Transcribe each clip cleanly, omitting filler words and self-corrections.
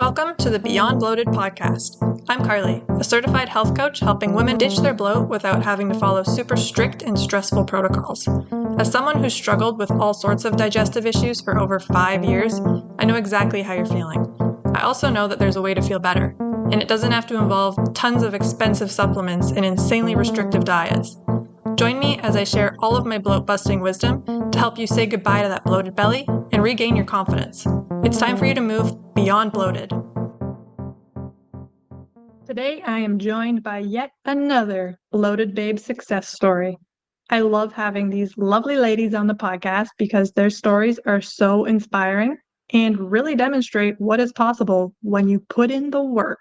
Welcome to the Beyond Bloated podcast. I'm Carly, a certified health coach helping women ditch their bloat without having to follow super strict and stressful protocols. As someone who's struggled with all sorts of digestive issues for over 5 years, I know exactly how you're feeling. I also know that there's a way to feel better, and it doesn't have to involve tons of expensive supplements and insanely restrictive diets. Join me as I share all of my bloat-busting wisdom to help you say goodbye to that bloated belly and regain your confidence. It's time for you to move beyond bloated. Today, I am joined by yet another bloated babe success story. I love having these lovely ladies on the podcast because their stories are so inspiring and really demonstrate what is possible when you put in the work.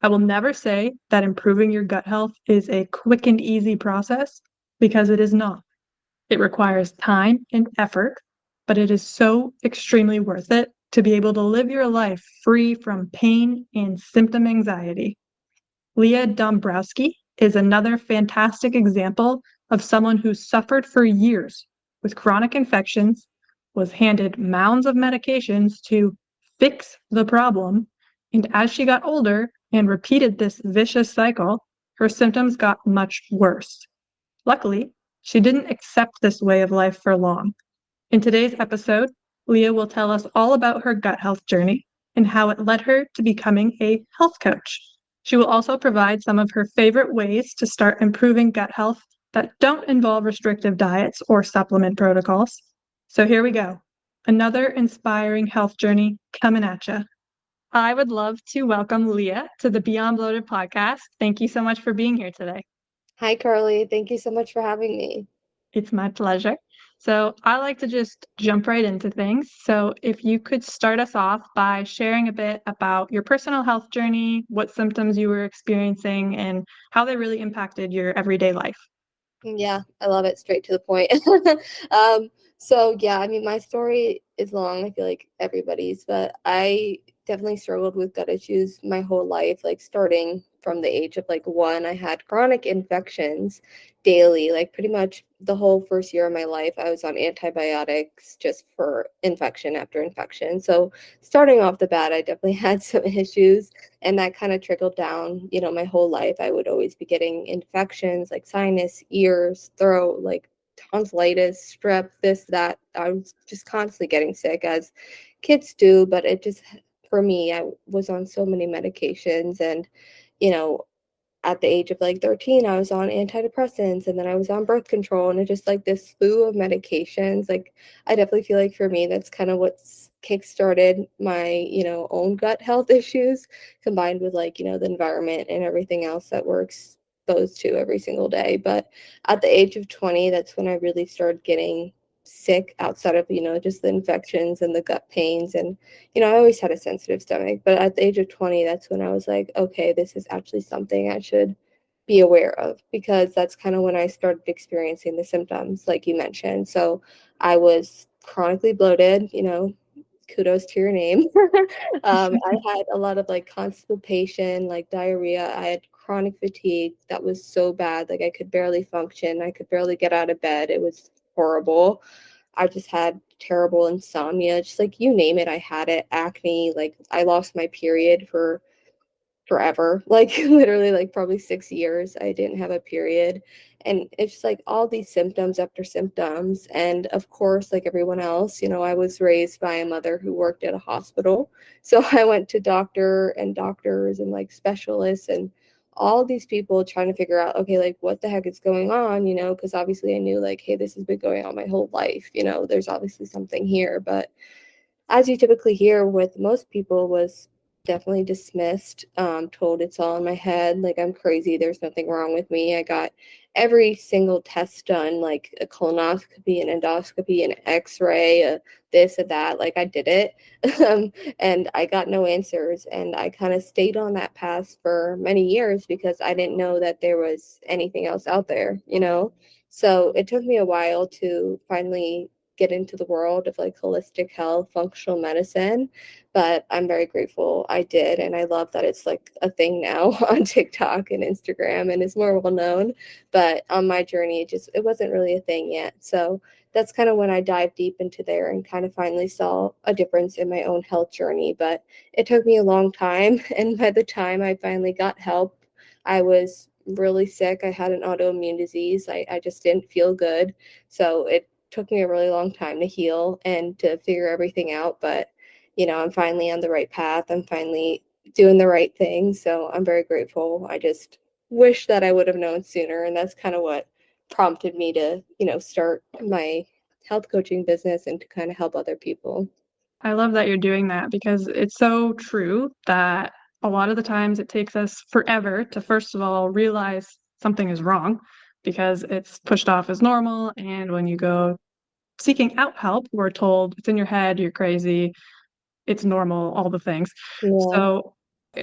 I will never say that improving your gut health is a quick and easy process because it is not. It requires time and effort, but it is so extremely worth it to be able to live your life free from pain and symptom anxiety. Lea Dombrowski is another fantastic example of someone who suffered for years with chronic infections, was handed mounds of medications to fix the problem, and as she got older and repeated this vicious cycle, her symptoms got much worse. Luckily, she didn't accept this way of life for long. In today's episode, Lea will tell us all about her gut health journey and how it led her to becoming a health coach. She will also provide some of her favorite ways to start improving gut health that don't involve restrictive diets or supplement protocols. So here we go. Another inspiring health journey coming at you. I would love to welcome Lea to the Beyond Bloated podcast. Thank you so much for being here today. Hi, Carly. Thank you so much for having me. It's my pleasure. So I like to just jump right into things. So if you could start us off by sharing a bit about your personal health journey, what symptoms you were experiencing, and how they really impacted your everyday life. Yeah, I love it. Straight to the point. My story is long. I feel like everybody's, but I definitely struggled with gut issues my whole life, like starting from the age of 1. I had chronic infections daily, like pretty much the whole first year of my life. I was on antibiotics just for infection after infection. So starting off the bat, I definitely had some issues, and that kind of trickled down, my whole life. I would always be getting infections like sinus, ears, throat, like tonsillitis, strep, this, that. I was just constantly getting sick, as kids do, but it just, for me, I was on so many medications, and, at the age of 13, I was on antidepressants, and then I was on birth control, and it just this slew of medications. I definitely feel like for me, that's kind of what's kickstarted my, own gut health issues, combined with the environment and everything else that we're exposed to every single day. But at the age of 20, that's when I really started getting sick outside of, just the infections and the gut pains. And I always had a sensitive stomach, but at the age of 20, that's when I was like, okay, this is actually something I should be aware of, because that's kind of when I started experiencing the symptoms, like you mentioned. So I was chronically bloated, kudos to your name. I had a lot of constipation, diarrhea. I had chronic fatigue that was so bad. I could barely function. I could barely get out of bed. It was horrible. I just had terrible insomnia, just you name it, I had it. Acne, I lost my period for forever, literally probably 6 years I didn't have a period. And it's just all these symptoms after symptoms. And of course, like everyone else, I was raised by a mother who worked at a hospital, so I went to doctors and specialists and all these people trying to figure out, okay, what the heck is going on, because obviously I knew hey, this has been going on my whole life, there's obviously something here. But as you typically hear with most people, was definitely dismissed, told it's all in my head, I'm crazy, there's nothing wrong with me. I got every single test done, like a colonoscopy, an endoscopy, an x-ray, this and that, I did it. And I got no answers, and I kind of stayed on that path for many years because I didn't know that there was anything else out there. So it took me a while to finally get into the world of like holistic health, functional medicine, but I'm very grateful I did. And I love that it's like a thing now on TikTok and Instagram and is more well known. But on my journey, it wasn't really a thing yet. So that's kind of when I dived deep into there and kind of finally saw a difference in my own health journey. But it took me a long time. And by the time I finally got help, I was really sick. I had an autoimmune disease. I just didn't feel good. So it took me a really long time to heal and to figure everything out. But, I'm finally on the right path. I'm finally doing the right thing. So I'm very grateful. I just wish that I would have known sooner. And that's kind of what prompted me to, start my health coaching business and to kind of help other people. I love that you're doing that because it's so true that a lot of the times it takes us forever to, first of all, realize something is wrong because it's pushed off as normal. And when you go seeking out help, we're told it's in your head, you're crazy, it's normal, all the things. Yeah. So,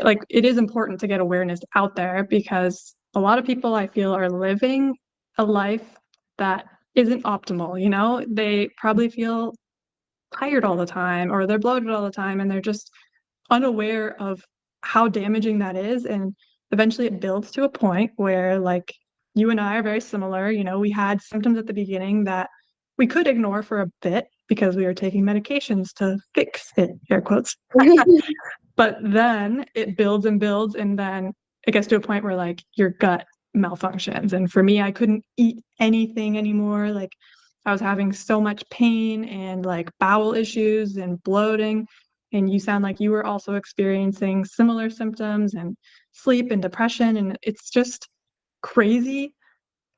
like, it is important to get awareness out there because a lot of people I feel are living a life that isn't optimal. They probably feel tired all the time or they're bloated all the time and they're just unaware of how damaging that is. And eventually it builds to a point where, like, you and I are very similar. We had symptoms at the beginning that we could ignore for a bit because we were taking medications to fix it, air quotes. But then it builds and builds, and then it gets to a point where like your gut malfunctions. And for me, I couldn't eat anything anymore. Like I was having so much pain and like bowel issues and bloating. And you sound like you were also experiencing similar symptoms and sleep and depression. And it's just crazy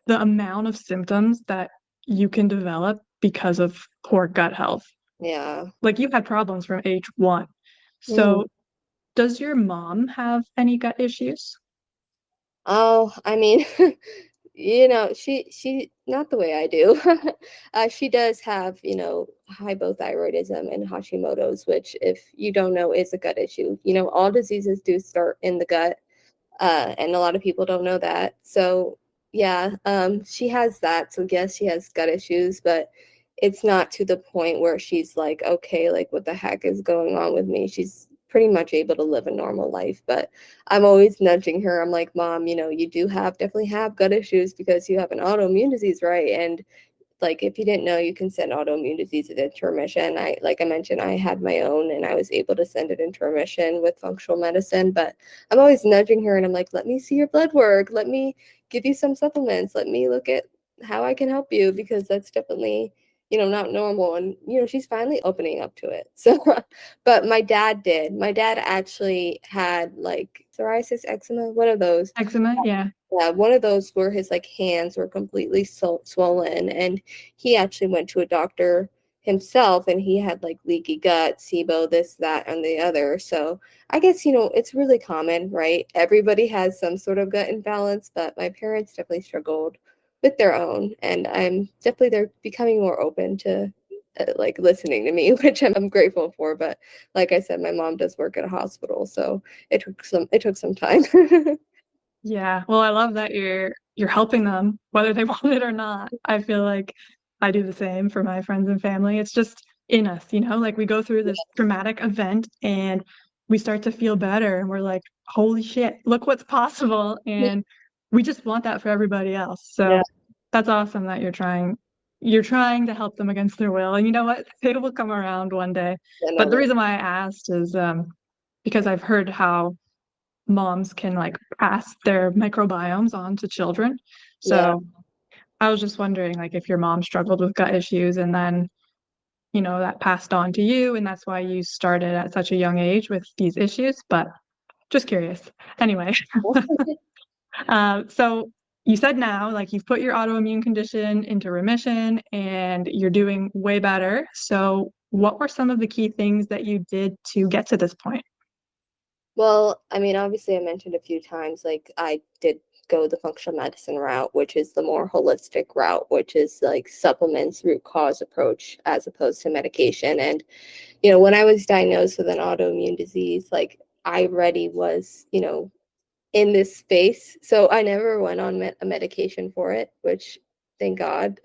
the amount of symptoms that you can develop because of poor gut health. Yeah. Like you've had problems from age one. Mm. So does your mom have any gut issues? Oh, I mean, she not the way I do. She does have, hypothyroidism and Hashimoto's, which if you don't know is a gut issue. All diseases do start in the gut. And a lot of people don't know that. So yeah, she has that. So yes, she has gut issues, but it's not to the point where she's like, okay, like what the heck is going on with me? She's pretty much able to live a normal life. But I'm always nudging her. I'm like, Mom, you do definitely have gut issues because you have an autoimmune disease, right? And like if you didn't know, you can send autoimmune diseases into remission. Like I mentioned, I had my own and I was able to send it into remission with functional medicine. But I'm always nudging her and I'm like, let me see your blood work, let me give you some supplements, let me look at how I can help you, because that's definitely not normal. And she's finally opening up to it. So but my dad actually had like psoriasis, eczema, one of those. Eczema? Yeah. Yeah, one of those where his like hands were completely swollen, and he actually went to a doctor himself, and he had like leaky gut, SIBO, this, that, and the other. So I guess it's really common, right? Everybody has some sort of gut imbalance, but my parents definitely struggled with their own, and they're becoming more open to like listening to me, which I'm grateful for. But like I said, my mom does work at a hospital, so it took some time. Yeah. Well, I love that you're helping them whether they want it or not. I feel like I do the same for my friends and family. It's just in us, like we go through this traumatic event and we start to feel better and we're like, holy shit, look what's possible. And we just want that for everybody else. Yeah, So that's awesome that you're trying to help them against their will. And you know what? It will come around one day. But the definitely. reason why I asked is because I've heard how moms can like pass their microbiomes on to children. Yeah. So I was just wondering like if your mom struggled with gut issues and then, that passed on to you and that's why you started at such a young age with these issues, but just curious. Anyway, so you said now like you've put your autoimmune condition into remission and you're doing way better. So what were some of the key things that you did to get to this point? Well, I mean, obviously, I mentioned a few times, like, I did go the functional medicine route, which is the more holistic route, which is like supplements, root cause approach, as opposed to medication. And, when I was diagnosed with an autoimmune disease, like, I already was, in this space. So I never went on a medication for it, which thank God.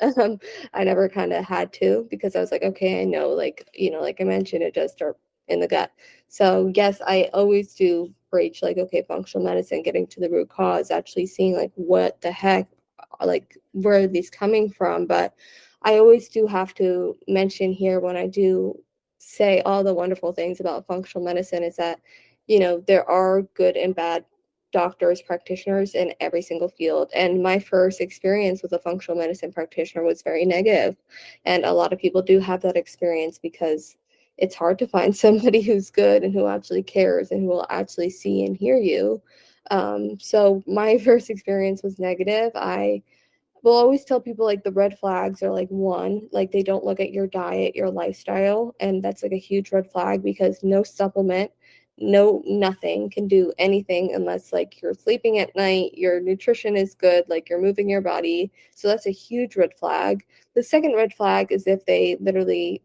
I never kind of had to, because I was like, okay, I know, like, like I mentioned, it does start in the gut. So yes, I always do preach like, okay, functional medicine, getting to the root cause, actually seeing like what the heck, like where are these coming from. But I always do have to mention here, when I do say all the wonderful things about functional medicine, is that, there are good and bad doctors, practitioners in every single field. And my first experience with a functional medicine practitioner was very negative. And a lot of people do have that experience, because it's hard to find somebody who's good and who actually cares and who will actually see and hear you. So my first experience was negative. I will always tell people, like, the red flags are like, one, like they don't look at your diet, your lifestyle, and that's like a huge red flag, because no supplement, no nothing can do anything unless like you're sleeping at night, your nutrition is good, like you're moving your body. So that's a huge red flag. The second red flag is if they literally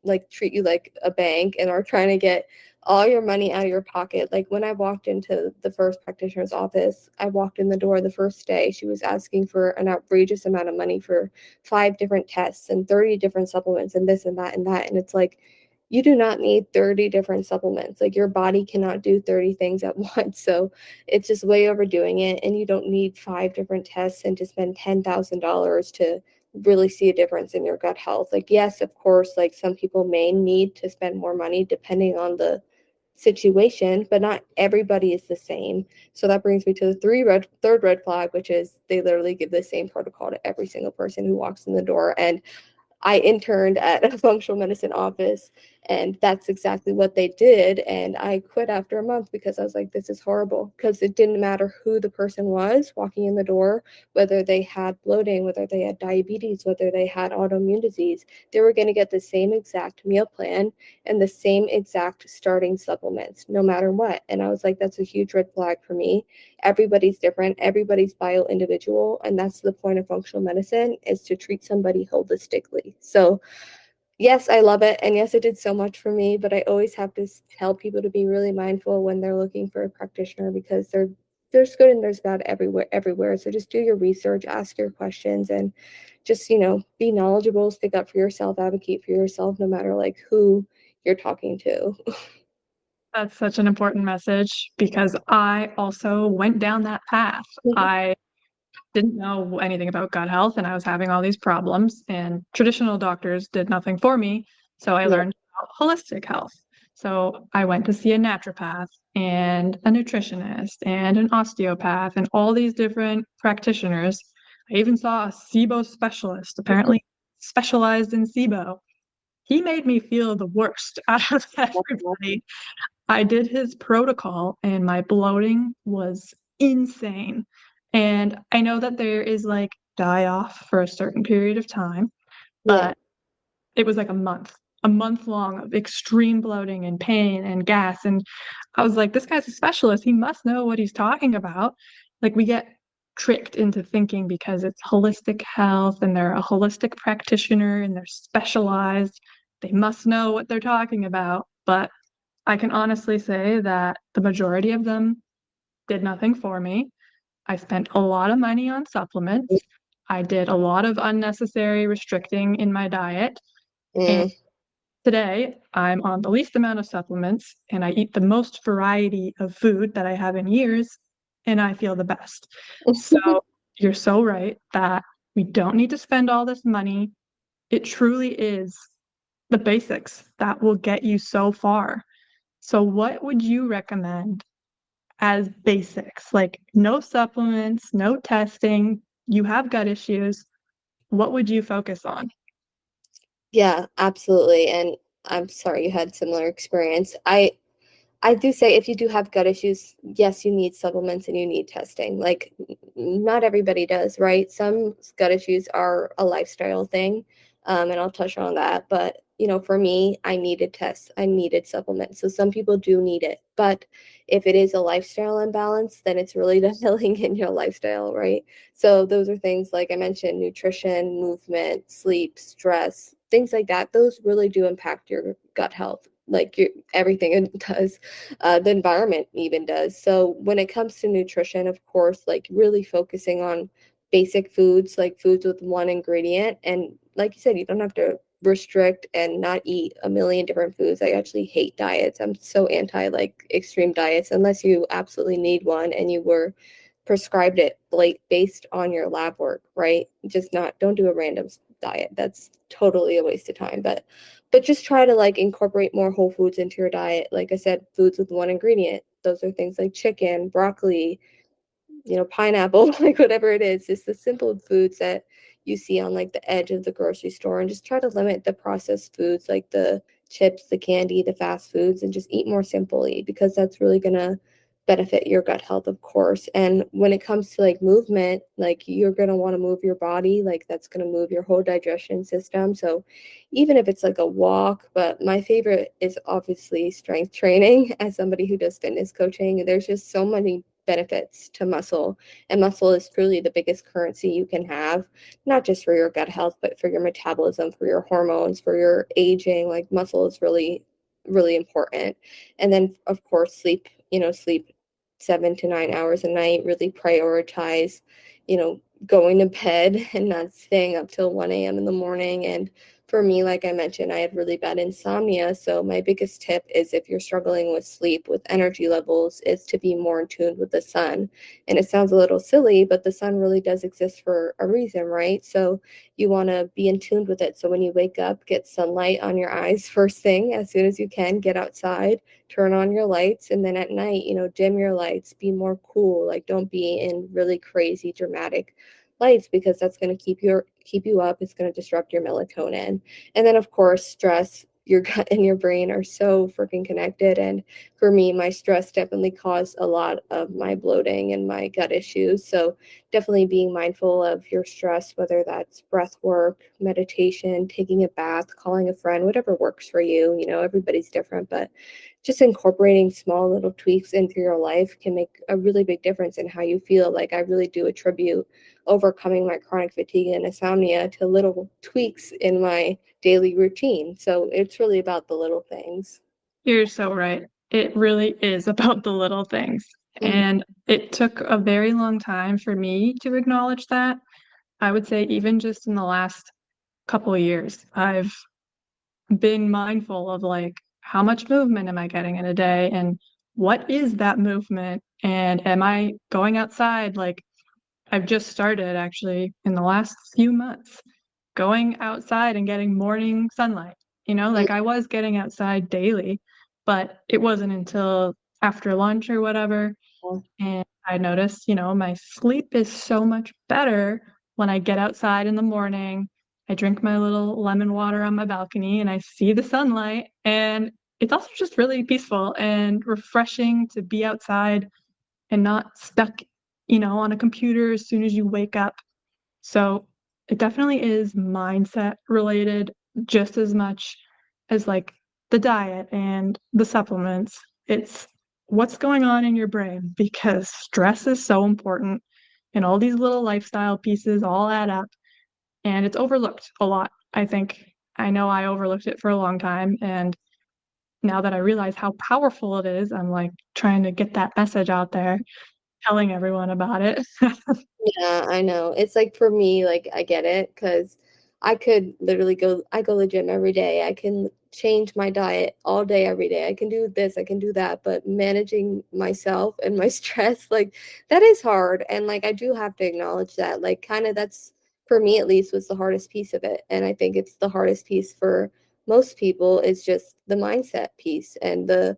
like treat you like a bank and are trying to get all your money out of your pocket. Like when I walked into the first practitioner's office, I walked in the door the first day, she was asking for an outrageous amount of money for 5 different tests and 30 different supplements and this and that and that. And it's like, you do not need 30 different supplements. Like your body cannot do 30 things at once. So it's just way overdoing it. And you don't need 5 different tests and to spend $10,000 to really see a difference in your gut health. Like, yes, of course, like some people may need to spend more money depending on the situation, but not everybody is the same. So that brings me to the third red flag, which is they literally give the same protocol to every single person who walks in the door. And I interned at a functional medicine office, and that's exactly what they did. And I quit after a month because I was like, this is horrible. Because it didn't matter who the person was walking in the door, whether they had bloating, whether they had diabetes, whether they had autoimmune disease, they were going to get the same exact meal plan and the same exact starting supplements, no matter what. And I was like, that's a huge red flag for me. Everybody's different, everybody's bio individual, and that's the point of functional medicine, is to treat somebody holistically. So yes, I love it, and yes, it did so much for me, but I always have to tell people to be really mindful when they're looking for a practitioner, because there's good and there's bad everywhere. So just do your research, ask your questions, and just, be knowledgeable, stick up for yourself, advocate for yourself, no matter like who you're talking to. That's such an important message because I also went down that path. I didn't know anything about gut health and I was having all these problems, and traditional doctors did nothing for me. So I Yeah. learned about holistic health. So I went to see a naturopath and a nutritionist and an osteopath and all these different practitioners. I even saw a SIBO specialist, apparently specialized in SIBO. He made me feel the worst out of everybody. I did his protocol and my bloating was insane. And I know that there is like die off for a certain period of time, Yeah. but it was like a month long of extreme bloating and pain and gas. And I was like, this guy's a specialist. He must know what he's talking about. Like, we get tricked into thinking because it's holistic health and they're a holistic practitioner and they're specialized, they must know what they're talking about. But I can honestly say that the majority of them did nothing for me. I spent a lot of money on supplements. I did a lot of unnecessary restricting in my diet. And Mm. today I'm on the least amount of supplements and I eat the most variety of food that I have in years, and I feel the best. So you're so right that we don't need to spend all this money. It truly is the basics that will get you so far. So what would you recommend as basics? Like no supplements, no testing, you have gut issues. What would you focus on? Yeah, absolutely. And I'm sorry you had similar experience. I do say, if you do have gut issues, yes, you need supplements and you need testing. Like, not everybody does, right? Some gut issues are a lifestyle thing, and I'll touch on that. But, for me, I needed tests, I needed supplements. So some people do need it. But if it is a lifestyle imbalance, then it's really the healing in your lifestyle, right? So those are things like I mentioned: nutrition, movement, sleep, stress, things like that. Those really do impact your gut health, like everything it does. The environment even does. So when it comes to nutrition, of course, like really focusing on basic foods, like foods with one ingredient. And like you said, you don't have to restrict and not eat a million different foods. I actually hate diets. I'm so anti like extreme diets unless you absolutely need one and you were prescribed it like based on your lab work, right? Just not don't do a random diet. That's totally a waste of time. But just try to like incorporate more whole foods into your diet. Like I said, foods with one ingredient. Those are things like chicken, broccoli, pineapple, like whatever it is, just the simple foods that you see on like the edge of the grocery store, and just try to limit the processed foods like the chips, the candy, the fast foods, and just eat more simply because that's really going to benefit your gut health, of course. And when it comes to like movement, like you're going to want to move your body, like that's going to move your whole digestion system. So even if it's like a walk, but my favorite is obviously strength training as somebody who does fitness coaching. There's just so many benefits to muscle, and muscle is truly the biggest currency you can have, not just for your gut health but for your metabolism, for your hormones, for your aging. Like muscle is really really important. And then of course sleep, sleep 7 to 9 hours a night. Really prioritize, going to bed and not staying up till 1 a.m. in the morning. And for me, like I mentioned, I had really bad insomnia. So my biggest tip is if you're struggling with sleep, with energy levels, is to be more in tune with the sun. And it sounds a little silly, but the sun really does exist for a reason, right? So you want to be in tune with it. So when you wake up, get sunlight on your eyes first thing as soon as you can, get outside, turn on your lights, and then at night, dim your lights, be more cool. Like don't be in really crazy dramatic lights because that's going to keep you up. It's going to disrupt your melatonin. And then of course stress, your gut and your brain are so freaking connected. And for me, my stress definitely caused a lot of my bloating and my gut issues. So definitely being mindful of your stress, whether that's breath work, meditation, taking a bath, calling a friend, whatever works for you. Everybody's different, but just incorporating small little tweaks into your life can make a really big difference in how you feel. Like I really do attribute overcoming my chronic fatigue and insomnia to little tweaks in my daily routine. So it's really about the little things. You're so right. It really is about the little things. Mhm. And it took a very long time for me to acknowledge that. I would say even just in the last couple of years, I've been mindful of like how much movement am I getting in a day and what is that movement? And am I going outside? Like I've just started actually in the last few months going outside and getting morning sunlight. Like I was getting outside daily, but it wasn't until after lunch or whatever. And I noticed, my sleep is so much better when I get outside in the morning. I drink my little lemon water on my balcony and I see the sunlight. And it's also just really peaceful and refreshing to be outside and not stuck, on a computer as soon as you wake up. So it definitely is mindset related just as much as like the diet and the supplements. It's what's going on in your brain because stress is so important and all these little lifestyle pieces all add up and it's overlooked a lot. I think I know I overlooked it for a long time. And now that I realize how powerful it is, I'm like trying to get that message out there, telling everyone about it. Yeah, I know. It's like for me, like I get it because I could literally I go to the gym every day. I can change my diet all day, every day. I can do this, I can do that, but managing myself and my stress, like that is hard. And like I do have to acknowledge that. Like kind of that's for me at least was the hardest piece of it. And I think it's the hardest piece for most people is just the mindset piece and the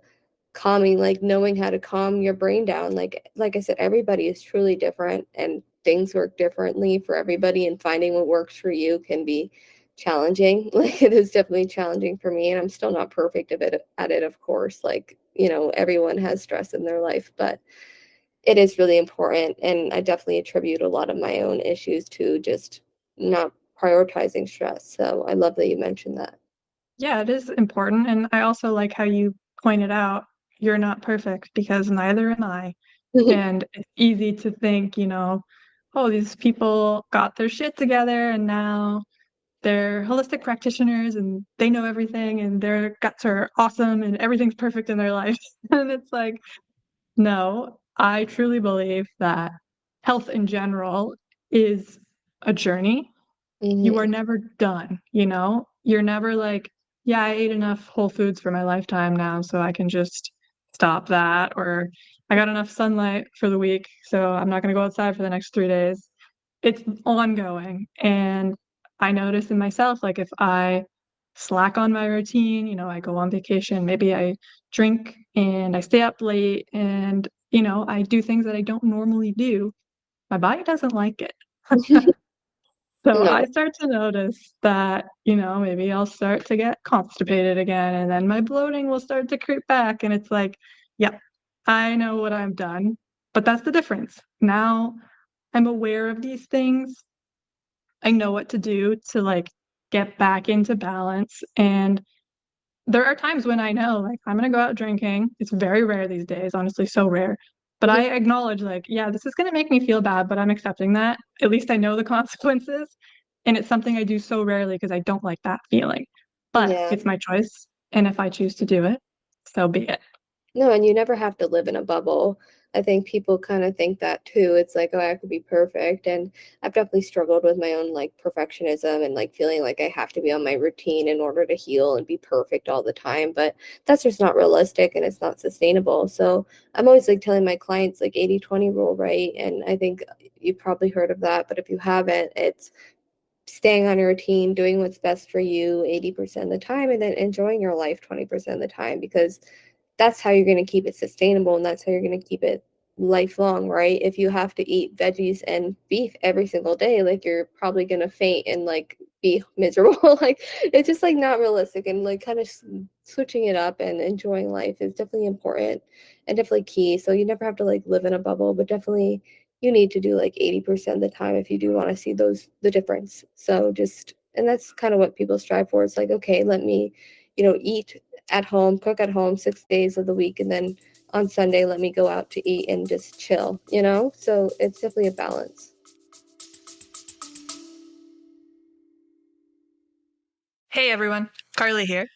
calming, like knowing how to calm your brain down. Like I said, everybody is truly different and things work differently for everybody, and finding what works for you can be challenging. Like it is definitely challenging for me, and I'm still not perfect at it, of course. Like, everyone has stress in their life, but it is really important. And I definitely attribute a lot of my own issues to just not prioritizing stress. So I love that you mentioned that. Yeah, it is important. And I also like how you pointed out you're not perfect because neither am I. And it's easy to think, oh, these people got their shit together and now they're holistic practitioners and they know everything and their guts are awesome and everything's perfect in their life. And it's like, no, I truly believe that health in general is a journey. You are Hmm. never done, you know? You're never like, yeah, I ate enough whole foods for my lifetime now, so I can just stop that. Or I got enough sunlight for the week, so I'm not going to go outside for the next 3 days. It's ongoing. And I notice in myself, like if I slack on my routine, I go on vacation, maybe I drink and I stay up late and, I do things that I don't normally do. My body doesn't like it. So I No. start to notice that, maybe I'll start to get constipated again, and then my bloating will start to creep back. And it's like, yep, I know what I've done. But that's the difference. Now I'm aware of these things. I know what to do to like get back into balance. And there are times when I know, like, I'm gonna go out drinking. It's very rare these days, honestly, so rare. But I acknowledge, like, yeah, this is gonna make me feel bad, but I'm accepting that. At least I know the consequences. And it's something I do so rarely because I don't like that feeling. But Yeah. it's my choice. And if I choose to do it, so be it. No, and you never have to live in a bubble. I think people kind of think that too. It's like, oh, I have to be perfect. And I've definitely struggled with my own like perfectionism and like feeling like I have to be on my routine in order to heal and be perfect all the time. But that's just not realistic and it's not sustainable. So I'm always like telling my clients like 80/20 rule, right? And I think you've probably heard of that. But if you haven't, it's staying on your routine, doing what's best for you 80% of the time, and then enjoying your life 20% of the time, because that's how you're going to keep it sustainable and that's how you're going to keep it lifelong, right? If you have to eat veggies and beef every single day, like you're probably going to faint and like be miserable. Like it's just like not realistic, and like kind of switching it up and enjoying life is definitely important and definitely key. So you never have to like live in a bubble, but definitely you need to do like 80% of the time if you do want to see the difference. So just, and that's kind of what people strive for. It's like, okay, let me, eat at home, cook at home 6 days of the week, and then on Sunday, let me go out to eat and just chill, you know? So it's definitely a balance. Hey everyone, Carly here.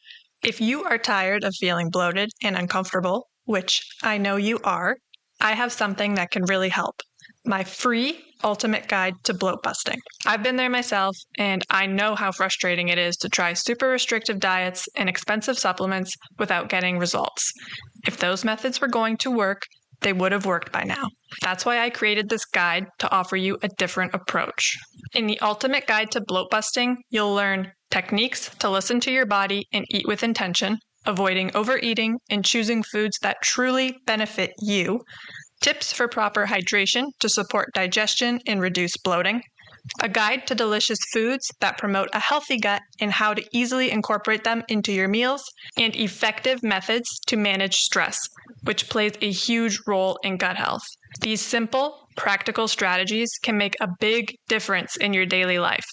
If you are tired of feeling bloated and uncomfortable, which I know you are, I have something that can really help. My free ultimate guide to bloat busting. I've been there myself, and I know how frustrating it is to try super restrictive diets and expensive supplements without getting results. If those methods were going to work, they would have worked by now. That's why I created this guide to offer you a different approach. In the Ultimate Guide to Bloat Busting, you'll learn techniques to listen to your body and eat with intention, avoiding overeating and choosing foods that truly benefit you, tips for proper hydration to support digestion and reduce bloating, a guide to delicious foods that promote a healthy gut and how to easily incorporate them into your meals, and effective methods to manage stress, which plays a huge role in gut health. These simple, practical strategies can make a big difference in your daily life,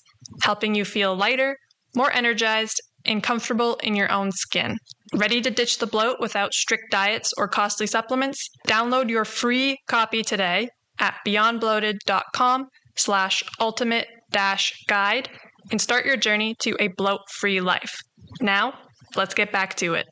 helping you feel lighter, more energized, and comfortable in your own skin. Ready to ditch the bloat without strict diets or costly supplements? Download your free copy today at beyondbloated.com/ultimate-guide and start your journey to a bloat-free life. Now, let's get back to it.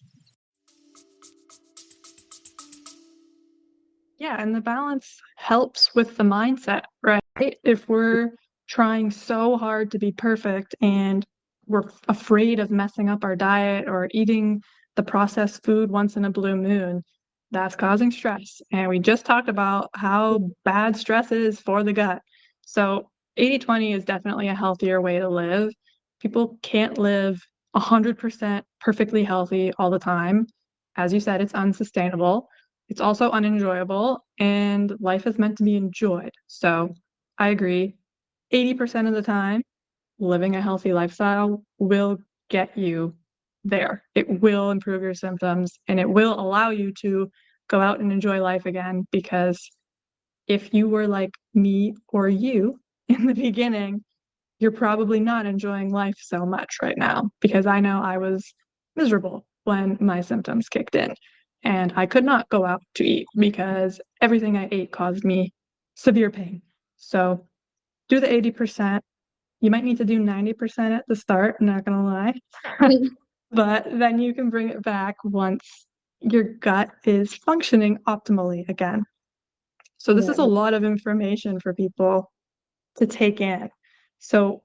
Yeah, and the balance helps with the mindset, right? If we're trying so hard to be perfect and we're afraid of messing up our diet or eating the processed food once in a blue moon, that's causing stress. And we just talked about how bad stress is for the gut. So 80/20 is definitely a healthier way to live. People can't live 100% perfectly healthy all the time. As you said, it's unsustainable. It's also unenjoyable, and life is meant to be enjoyed. So I agree. 80% of the time, living a healthy lifestyle will get you there. It will improve your symptoms and it will allow you to go out and enjoy life again. Because if you were like me or you in the beginning, you're probably not enjoying life so much right now, because I know I was miserable when my symptoms kicked in and I could not go out to eat because everything I ate caused me severe pain. So do the 80%. You might need to do 90% at the start, I'm not gonna lie, but then you can bring it back once your gut is functioning optimally again. So this is a Yeah. lot of information for people. to take in. So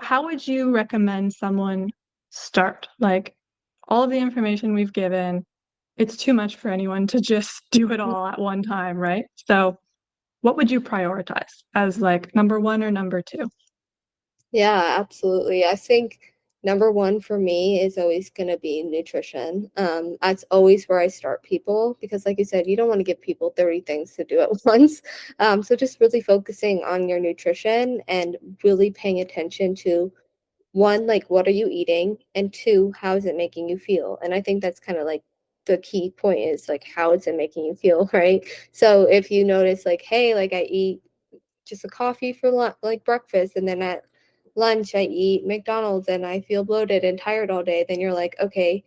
how would you recommend someone start? Like all of the information we've given, it's too much for anyone to just do it all at one time, right? So what would you prioritize as like number one or number two? Yeah, absolutely. I think number one for me is always going to be nutrition. That's always where I start people because, like you said, you don't want to give people 30 things to do at once. So just really focusing on your nutrition and really paying attention to one, like what are you eating? And two, how is it making you feel? And I think that's kind of like the key point is like, how is it making you feel, right? So if you notice, like, hey, like I eat just a coffee for like breakfast, and then at lunch I eat McDonald's and I feel bloated and tired all day, then you're like, okay,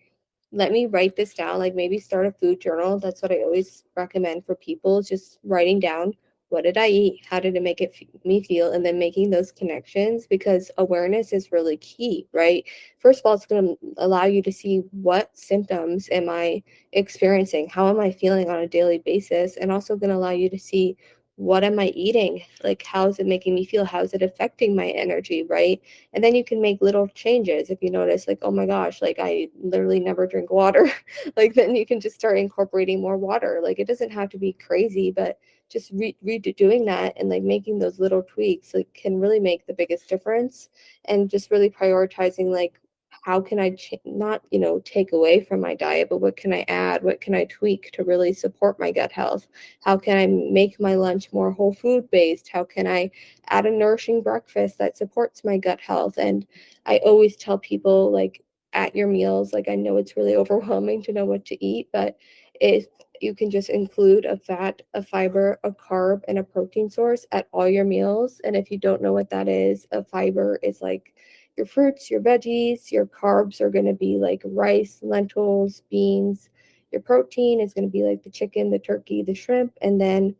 let me write this down. Like maybe start a food journal. That's what I always recommend for people, just writing down what did I eat, how did it make me feel, and then making those connections, because awareness is really key, right? First of all, it's going to allow you to see what symptoms am I experiencing, how am I feeling on a daily basis, and also going to allow you to see what am I eating, like how is it making me feel, how is it affecting my energy, right? And then you can make little changes. If you notice, like, oh my gosh, like I literally never drink water, like then you can just start incorporating more water. Like it doesn't have to be crazy, but just redoing that and like making those little tweaks like can really make the biggest difference. And just really prioritizing like how can I not, take away from my diet, but what can I add? What can I tweak to really support my gut health? How can I make my lunch more whole food based? How can I add a nourishing breakfast that supports my gut health? And I always tell people, like, at your meals, like I know it's really overwhelming to know what to eat, but if you can just include a fat, a fiber, a carb, and a protein source at all your meals. And if you don't know what that is, a fiber is like your fruits, your veggies. Your carbs are going to be like rice, lentils, beans. Your protein is going to be like the chicken, the turkey, the shrimp. And then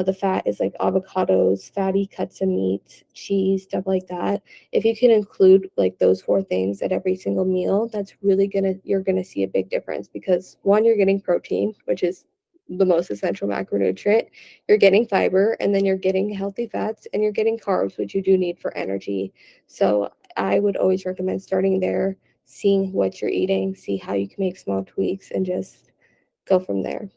the fat is like avocados, fatty cuts of meat, cheese, stuff like that. If you can include like those four things at every single meal, that's really you're gonna see a big difference, because one, you're getting protein, which is the most essential macronutrient, you're getting fiber, and then you're getting healthy fats, and you're getting carbs, which you do need for energy. So I would always recommend starting there, seeing what you're eating, see how you can make small tweaks, and just go from there.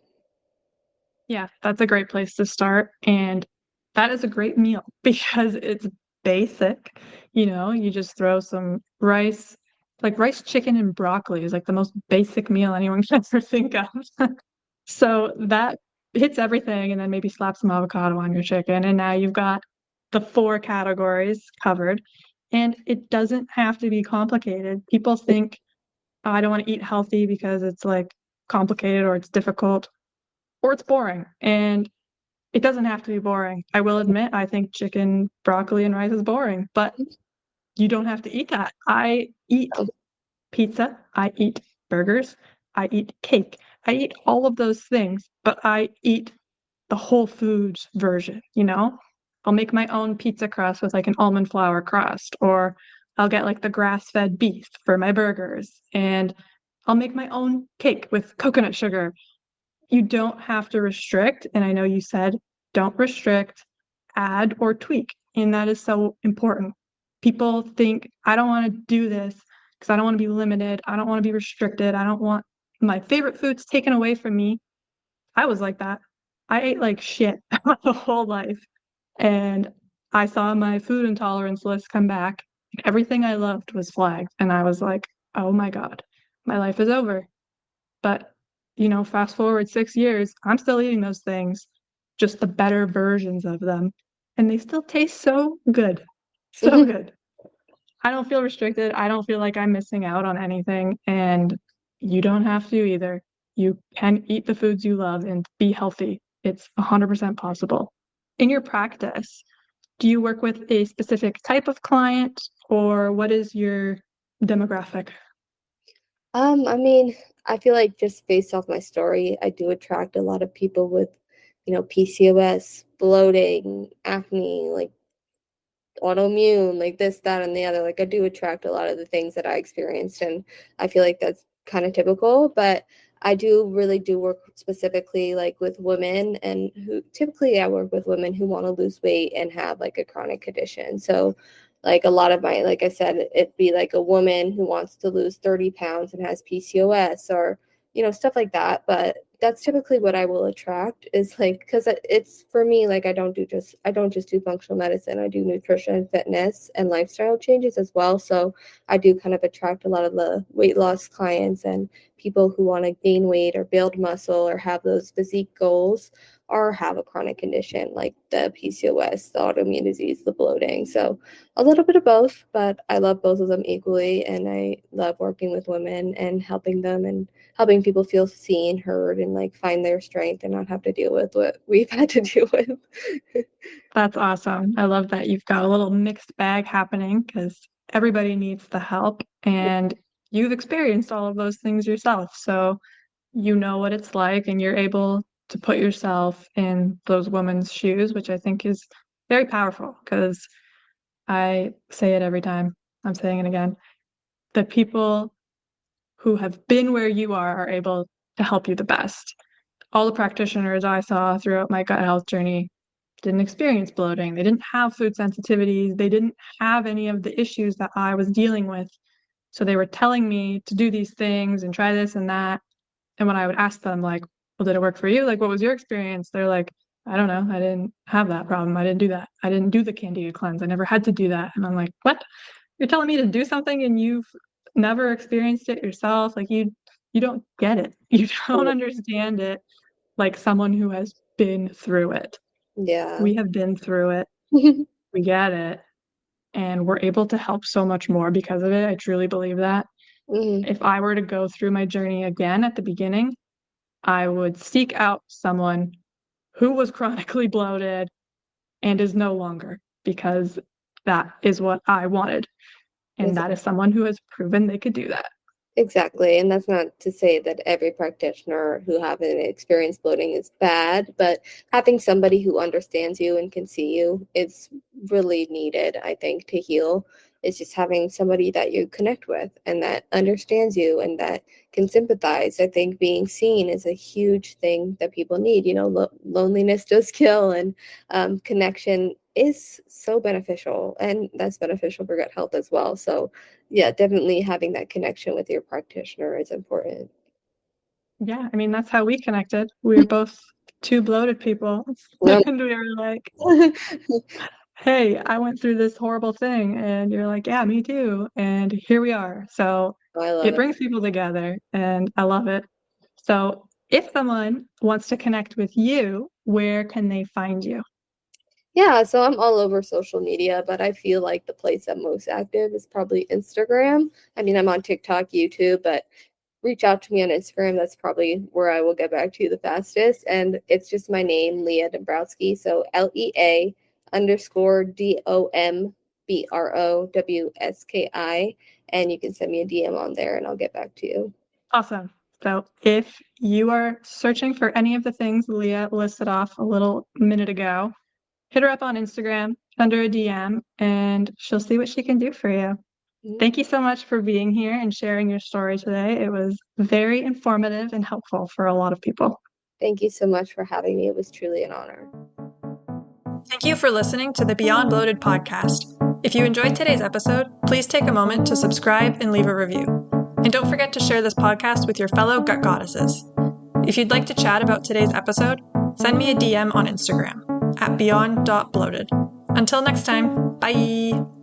Yeah, that's a great place to start. And that is a great meal because it's basic. You just throw some rice, like rice, chicken, and broccoli is like the most basic meal anyone can ever think of. So that hits everything, and then maybe slap some avocado on your chicken. And now you've got the four categories covered. And it doesn't have to be complicated. People think, oh, I don't want to eat healthy because it's like complicated or it's difficult or it's boring. And it doesn't have to be boring. I will admit, I think chicken, broccoli, and rice is boring, but you don't have to eat that. I eat pizza, I eat burgers, I eat cake, I eat all of those things, but I eat the Whole Foods version. I'll make my own pizza crust with like an almond flour crust, or I'll get like the grass-fed beef for my burgers, and I'll make my own cake with coconut sugar. You don't have to restrict. And I know you said don't restrict, add or tweak. And that is so important. People think, I don't want to do this because I don't want to be limited. I don't want to be restricted. I don't want my favorite foods taken away from me. I was like that. I ate like shit my whole life. And I saw my food intolerance list come back. Everything I loved was flagged. And I was like, oh my God, my life is over. But, fast forward 6 years, I'm still eating those things, just the better versions of them. And they still taste so good. So good. I don't feel restricted. I don't feel like I'm missing out on anything. And you don't have to either. You can eat the foods you love and be healthy. It's 100% possible. In your practice, do you work with a specific type of client, or what is your demographic? I mean, I feel like just based off my story, I do attract a lot of people with, PCOS, bloating, acne, like autoimmune, like this, that, and the other. Like I do attract a lot of the things that I experienced, and I feel like that's kind of typical. But I really do work specifically like with women, and who typically I work with women who want to lose weight and have like a chronic condition. So like a lot of my, like I said, it'd be like a woman who wants to lose 30 pounds and has PCOS, or stuff like that. But that's typically what I will attract, is like, because it's for me, like I don't just do functional medicine. I do nutrition, fitness, and lifestyle changes as well. So I do kind of attract a lot of the weight loss clients and people who want to gain weight or build muscle or have those physique goals or have a chronic condition like the PCOS, the autoimmune disease, the bloating. So a little bit of both, but I love both of them equally. And I love working with women and helping them and helping people feel seen, heard, and like find their strength and not have to deal with what we've had to deal with. That's awesome. I love that you've got a little mixed bag happening because everybody needs the help, and you've experienced all of those things yourself. So you know what it's like, and you're able to put yourself in those women's shoes, which I think is very powerful, because I say it every time. I'm saying it again. The people who have been where you are able to help you the best. All the practitioners I saw throughout my gut health journey didn't experience bloating. They didn't have food sensitivities. They didn't have any of the issues that I was dealing with. So they were telling me to do these things and try this and that. And when I would ask them, like, well, did it work for you? Like, what was your experience? They're like, I don't know. I didn't have that problem. I didn't do that. I didn't do the Candida cleanse. I never had to do that. And I'm like, what? You're telling me to do something and you've never experienced it yourself? Like, you don't get it. You don't understand it like someone who has been through it. Yeah. We have been through it. We get it. And we're able to help so much more because of it. I truly believe that. If I were to go through my journey again at the beginning, I would seek out someone who was chronically bloated and is no longer, because that is what I wanted. And that is someone who has proven they could do that. Exactly. And that's not to say that every practitioner who haven't experienced bloating is bad, but having somebody who understands you and can see you is really needed, I think, to heal. It's just having somebody that you connect with and that understands you and that can sympathize. I think being seen is a huge thing that people need. Loneliness does kill, and connection is so beneficial, and that's beneficial for gut health as well. So yeah, definitely having that connection with your practitioner is important. Yeah, I mean, that's how we connected. We were both two bloated people. Um, And we were like, hey, I went through this horrible thing. And you're like, yeah, me too. And here we are. So I love it it. brings people together, and I love it. So if someone wants to connect with you, where can they find you? Yeah, so I'm all over social media, but I feel like the place I'm most active is probably Instagram. I mean, I'm on TikTok, YouTube, but reach out to me on Instagram. That's probably where I will get back to you the fastest. And it's just my name, Lea Dombrowski. So LEA_DOMBROWSKI. And you can send me a DM on there and I'll get back to you. Awesome. So if you are searching for any of the things Lea listed off a little minute ago, hit her up on Instagram, send her a DM, and she'll see what she can do for you. Thank you so much for being here and sharing your story today. It was very informative and helpful for a lot of people. Thank you so much for having me. It was truly an honor. Thank you for listening to the Beyond Bloated podcast. If you enjoyed today's episode, please take a moment to subscribe and leave a review. And don't forget to share this podcast with your fellow gut goddesses. If you'd like to chat about today's episode, send me a DM on Instagram at beyond.bloated. Until next time, bye!